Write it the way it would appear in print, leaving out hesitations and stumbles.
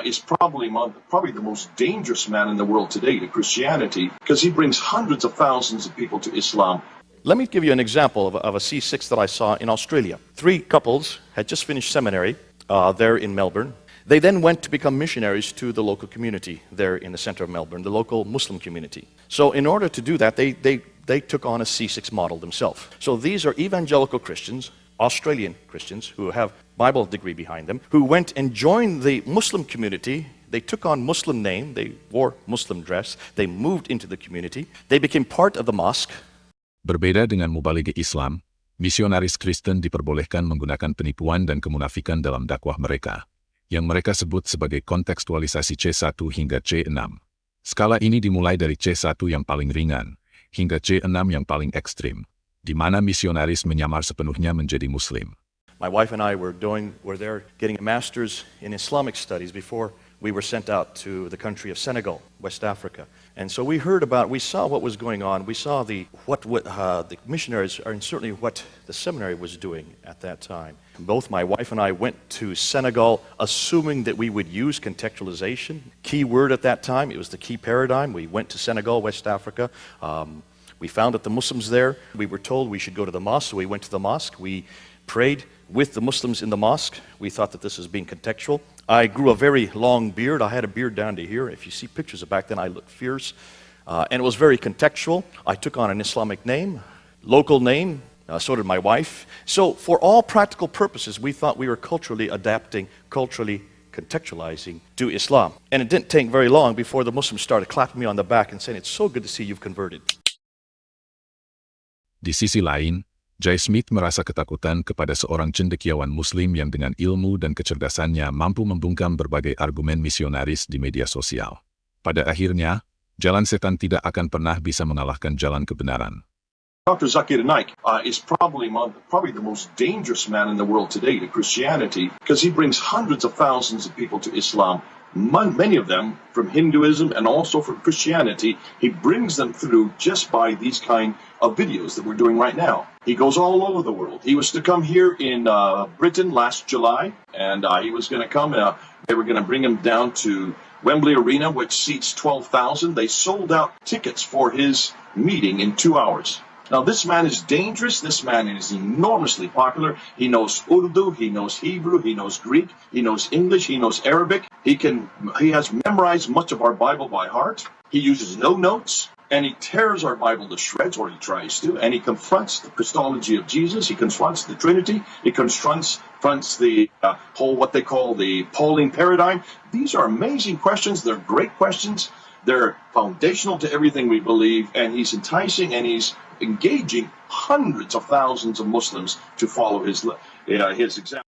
is probably the most dangerous man in the world today to Christianity, because he brings hundreds of thousands of people to Islam. Let me give you an example of a C6 that I saw in Australia. 3 couples had just finished seminary there in Melbourne. They then went to become missionaries to the local community there in the center of Melbourne, the local Muslim community. So in order to do that, they took on a C6 model themselves. So these are evangelical Christians, Australian Christians who have Bible degree behind them, who went and joined the Muslim community. They took on Muslim name, they wore Muslim dress, they moved into the community, they became part of the mosque. Berbeda dengan mubaligh Islam, misionaris Kristen diperbolehkan menggunakan penipuan dan kemunafikan dalam dakwah mereka, yang mereka sebut sebagai kontekstualisasi C1 hingga C6. Skala ini dimulai dari C1 yang paling ringan, hingga C6 yang paling ekstrim, di mana misionaris menyamar sepenuhnya menjadi Muslim. My wife and I were there getting a master's in Islamic studies before we were sent out to the country of Senegal, West Africa. And so we saw what was going on. We saw the missionaries, and certainly what the seminary was doing at that time. Both my wife and I went to Senegal assuming that we would use contextualization. Key word at that time, it was the key paradigm. We went to Senegal, West Africa. We found that the Muslims there, we were told we should go to the mosque, so we went to the mosque. We prayed with the Muslims in the mosque. We thought that this was being contextual. I grew a very long beard. I had a beard down to here. If you see pictures of back then, I looked fierce. And it was very contextual. I took on an Islamic name, local name, so did my wife. So for all practical purposes, we thought we were culturally adapting, culturally contextualizing to Islam. And it didn't take very long before the Muslims started clapping me on the back and saying, "It's so good to see you've converted." Di sisi lain, Jay Smith merasa ketakutan kepada seorang cendekiawan Muslim yang dengan ilmu dan kecerdasannya mampu membungkam berbagai argumen misionaris di media sosial. Pada akhirnya, jalan setan tidak akan pernah bisa mengalahkan jalan kebenaran. Dr. Zakir Naik is probably the most dangerous man in the world today to Christianity, because he brings hundreds of thousands of people to Islam. Many of them from Hinduism and also from Christianity. He brings them through just by these kind of videos that we're doing right now. He goes all over the world. He was to come here in Britain last July, and he was going to come. They were going to bring him down to Wembley Arena, which seats 12,000. They sold out tickets for his meeting in 2 hours. Now, this man is dangerous. This man is enormously popular. He knows Urdu, he knows Hebrew, he knows Greek, he knows English, he knows Arabic. He has memorized much of our Bible by heart. He uses no notes, and he tears our Bible to shreds, or he tries to, and he confronts the Christology of Jesus. He confronts the Trinity. He confronts the whole, what they call the Pauline paradigm. These are amazing questions. They're great questions. They're foundational to everything we believe, and he's enticing and he's engaging hundreds of thousands of Muslims to follow his example.